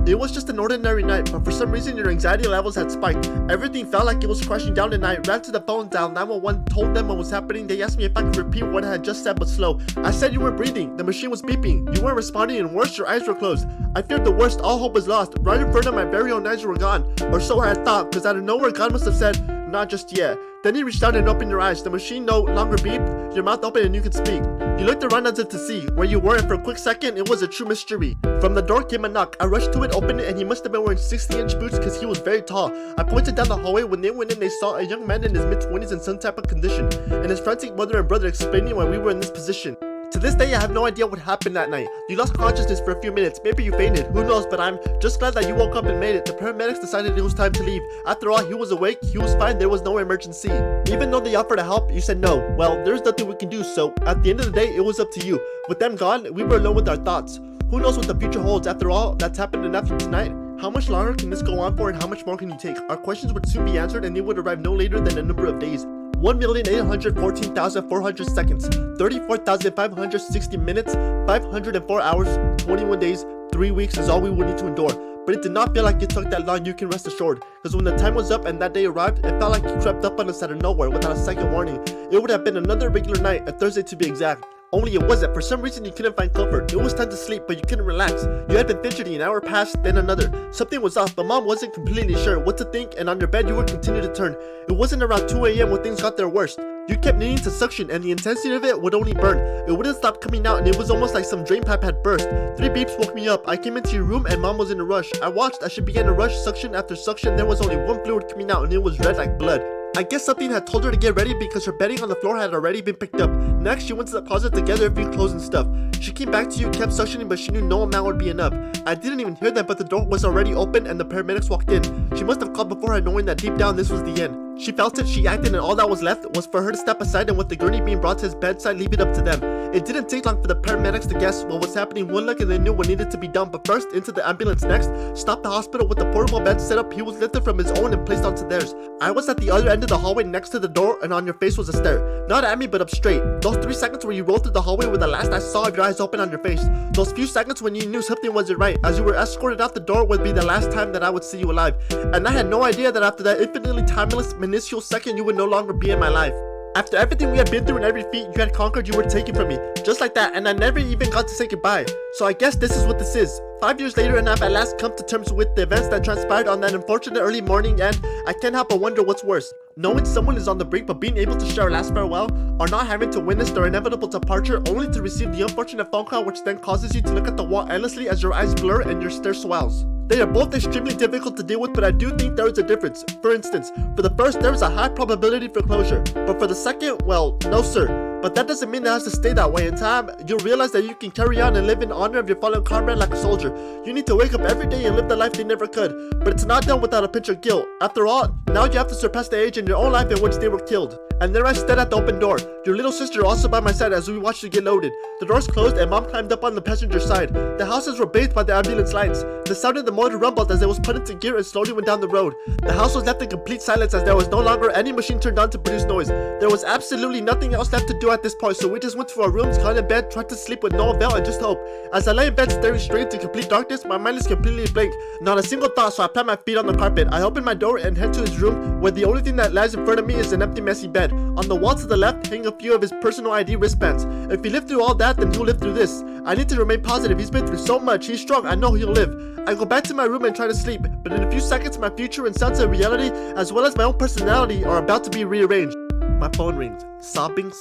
It was just an ordinary night, but for some reason your anxiety levels had spiked. Everything felt like it was crashing down, and I ran to the phone, dialed 911, told them what was happening. They asked me if I could repeat what I had just said, but slow. I said you weren't breathing, the machine was beeping, you weren't responding, and worse, your eyes were closed. I feared the worst, all hope was lost. Right in front of my very own eyes you were gone. Or so I had thought, cause out of nowhere God must have said, not just yet. Then he reached down and opened your eyes. The machine no longer beeped, your mouth opened and you could speak. You looked around as if to see where you were, and for a quick second it was a true mystery. From the door came a knock. I rushed to it, opened it, and he must have been wearing 60-inch boots because he was very tall. I pointed down the hallway. When they went in, they saw a young man in his mid-20s in some type of condition, and his frantic mother and brother explaining why we were in this position. To this day, I have no idea what happened that night. You lost consciousness for a few minutes, maybe you fainted, who knows, but I'm just glad that you woke up and made it. The paramedics decided it was time to leave. After all, he was awake, he was fine, there was no emergency. Even though they offered to help, you said no. Well, there's nothing we can do, so at the end of the day, it was up to you. With them gone, we were alone with our thoughts. Who knows what the future holds? After all that's happened enough tonight? How much longer can this go on for, and how much more can you take? Our questions would soon be answered, and they would arrive no later than a number of days. 1,814,400 seconds, 34,560 minutes, 504 hours, 21 days, 3 weeks is all we would need to endure. But it did not feel like it took that long, you can rest assured. Because when the time was up and that day arrived, it felt like he crept up on us out of nowhere without a second warning. It would have been another regular night, a Thursday to be exact. Only it wasn't. For some reason you couldn't find comfort. It was time to sleep, but you couldn't relax. You had been fidgety, an hour passed, then another. Something was off, but mom wasn't completely sure what to think, and on your bed you would continue to turn. It wasn't around 2 a.m. when things got their worst. You kept needing to suction, and the intensity of it would only burn. It wouldn't stop coming out, and it was almost like some drain pipe had burst. 3 beeps woke me up. I came into your room, and mom was in a rush. I watched as she began to rush suction after suction. There was only one fluid coming out, and it was red like blood. I guess something had told her to get ready because her bedding on the floor had already been picked up. Next, she went to the closet to gather a few clothes and stuff. She came back to you, kept suctioning, but she knew no amount would be enough. I didn't even hear that, but the door was already open and the paramedics walked in. She must have called before her, knowing that deep down this was the end. She felt it, she acted, and all that was left was for her to step aside and with the gurney being brought to his bedside, leave it up to them. It didn't take long for the paramedics to guess what was happening. One look and they knew what needed to be done, but first, into the ambulance. Next, stopped the hospital with the portable bed set up. He was lifted from his own and placed onto theirs. I was at the other end of the hallway next to the door, and on your face was a stare. Not at me, but up straight. Those 3 seconds where you rolled through the hallway were the last I saw of your eyes open on your face. Those few seconds when you knew something wasn't right, as you were escorted out the door, would be the last time that I would see you alive. And I had no idea that after that infinitely timeless, minuscule second, you would no longer be in my life. After everything we had been through and every feat you had conquered, you were taken from me. Just like that, and I never even got to say goodbye. So I guess this is what this is. 5 years later, and I've at last come to terms with the events that transpired on that unfortunate early morning, and I can't help but wonder what's worse. Knowing someone is on the brink but being able to share a last farewell, or not having to witness their inevitable departure only to receive the unfortunate phone call which then causes you to look at the wall endlessly as your eyes blur and your stare swells. They are both extremely difficult to deal with, but I do think there is a difference. For instance, for the first, there is a high probability for closure, but for the second, well, no sir. But that doesn't mean it has to stay that way. In time, you'll realize that you can carry on and live in honor of your fallen comrade like a soldier. You need to wake up every day and live the life they never could, but it's not done without a pinch of guilt. After all, now you have to surpass the age in your own life in which they were killed. And there I stood at the open door, your little sister also by my side as we watched you get loaded. The doors closed and mom climbed up on the passenger side. The houses were bathed by the ambulance lights. The sound of the motor rumbled as it was put into gear and slowly went down the road. The house was left in complete silence as there was no longer any machine turned on to produce noise. There was absolutely nothing else left to do at this point, so we just went to our rooms, got in bed, tried to sleep with no avail and just hope. As I lay in bed staring straight into complete darkness, my mind is completely blank. Not a single thought, so I plant my feet on the carpet. I open my door and head to his room, where the only thing that lies in front of me is an empty messy bed. On the wall to the left hang a few of his personal ID wristbands. If he lived through all that, then he'll live through this. I need to remain positive. He's been through so much. He's strong. I know he'll live. I go back to my room and try to sleep, but in a few seconds my future and sense of reality, as well as my own personality, are about to be rearranged. My phone rings. Sobbing,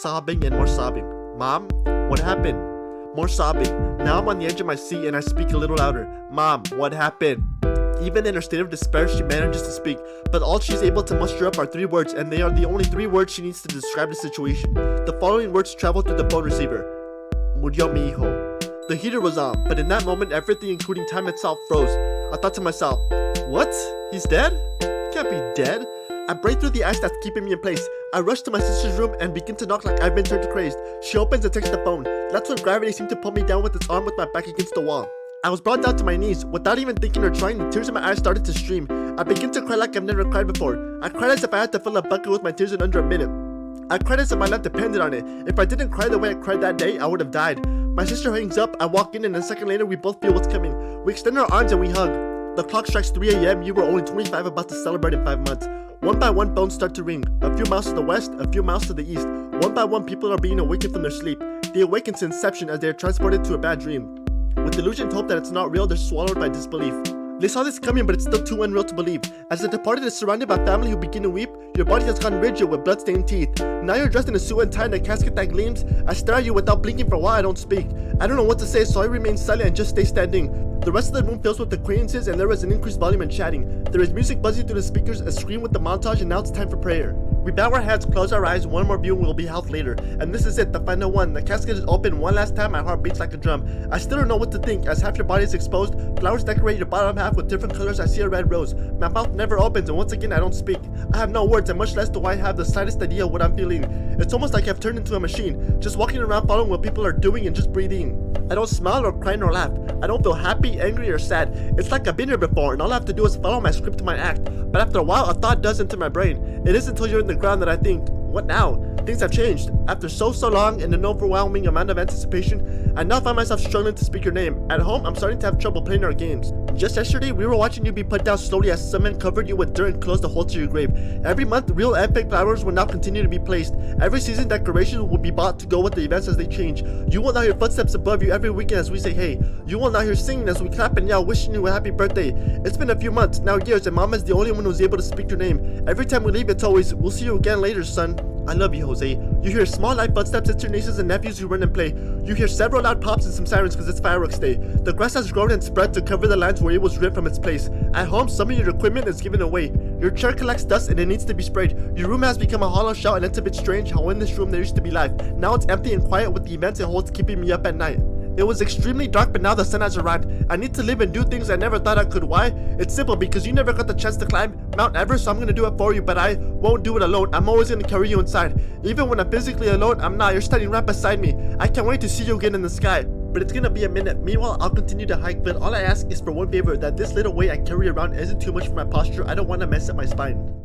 and more sobbing. Mom, what happened? More sobbing. Now I'm on the edge of my seat and I speak a little louder. Mom, what happened? Even in her state of despair, she manages to speak, but all she's able to muster up are 3 words, and they are the only 3 words she needs to describe the situation. The following words travel through the phone receiver. Murió mi hijo. The heater was on, but in that moment, everything, including time itself, froze. I thought to myself, what? He's dead? He can't be dead. I break through the ice that's keeping me in place. I rush to my sister's room and begin to knock like I've been turned crazed. She opens and takes the phone. That's when gravity seemed to pull me down with its arm with my back against the wall. I was brought down to my knees. Without even thinking or trying, the tears in my eyes started to stream. I began to cry like I've never cried before. I cried as if I had to fill a bucket with my tears in under a minute. I cried as if my life depended on it. If I didn't cry the way I cried that day, I would have died. My sister hangs up, I walk in, and a second later we both feel what's coming. We extend our arms and we hug. The clock strikes 3 a.m. You were only 25, about to celebrate in 5 months. One by one, phones start to ring. A few miles to the west, a few miles to the east. One by one, people are being awakened from their sleep. They awaken to inception as they are transported to a bad dream. With delusion and hope that it's not real, they're swallowed by disbelief. They saw this coming, but it's still too unreal to believe. As the departed is surrounded by family who begin to weep, your body has gone rigid with blood-stained teeth. Now you're dressed in a suit and tie in a casket that gleams. I stare at you without blinking for a while. I don't speak. I don't know what to say, so I remain silent and just stay standing. The rest of the room fills with acquaintances, and there is an increased volume and chatting. There is music buzzing through the speakers, a scream with the montage, and now it's time for prayer. We bow our heads, close our eyes, one more viewing will be held later. And this is it, the final one. The casket is open one last time, my heart beats like a drum. I still don't know what to think, as half your body is exposed. Flowers decorate your bottom half with different colors. I see a red rose. My mouth never opens, and once again I don't speak. I have no words, and much less do I have the slightest idea what I'm feeling. It's almost like I've turned into a machine, just walking around following what people are doing and just breathing. I don't smile or cry nor laugh. I don't feel happy, angry, or sad. It's like I've been here before, and all I have to do is follow my script to my act. But after a while, a thought does enter my brain. It isn't until you're in the ground that I think, what now? Things have changed. After so long and an overwhelming amount of anticipation, I now find myself struggling to speak your name. At home, I'm starting to have trouble playing our games. Just yesterday, we were watching you be put down slowly as cement covered you with dirt and closed the hole to your grave. Every month, real epic flowers will now continue to be placed. Every season, decorations will be bought to go with the events as they change. You will now hear footsteps above you every weekend as we say hey. You will now hear singing as we clap and yell, wishing you a happy birthday. It's been a few months, now years, and Mama is the only one who's able to speak your name. Every time we leave, it's always, we'll see you again later, son. I love you, Jose. You hear small light footsteps, it's your nieces and nephews who run and play. You hear several loud pops and some sirens because it's fireworks day. The grass has grown and spread to cover the lines where it was ripped from its place. At home, some of your equipment is given away. Your chair collects dust and it needs to be sprayed. Your room has become a hollow shell, and it's a bit strange how in this room there used to be life. Now it's empty and quiet with the events it holds keeping me up at night. It was extremely dark, but now the sun has arrived. I need to live and do things I never thought I could. Why? It's simple, because you never got the chance to climb Mount Everest, so I'm gonna do it for you, but I won't do it alone. I'm always gonna carry you inside. Even when I'm physically alone, I'm not. You're standing right beside me. I can't wait to see you again in the sky. But it's gonna be a minute. Meanwhile, I'll continue to hike, but all I ask is for one favor, that this little weight I carry around isn't too much for my posture. I don't want to mess up my spine.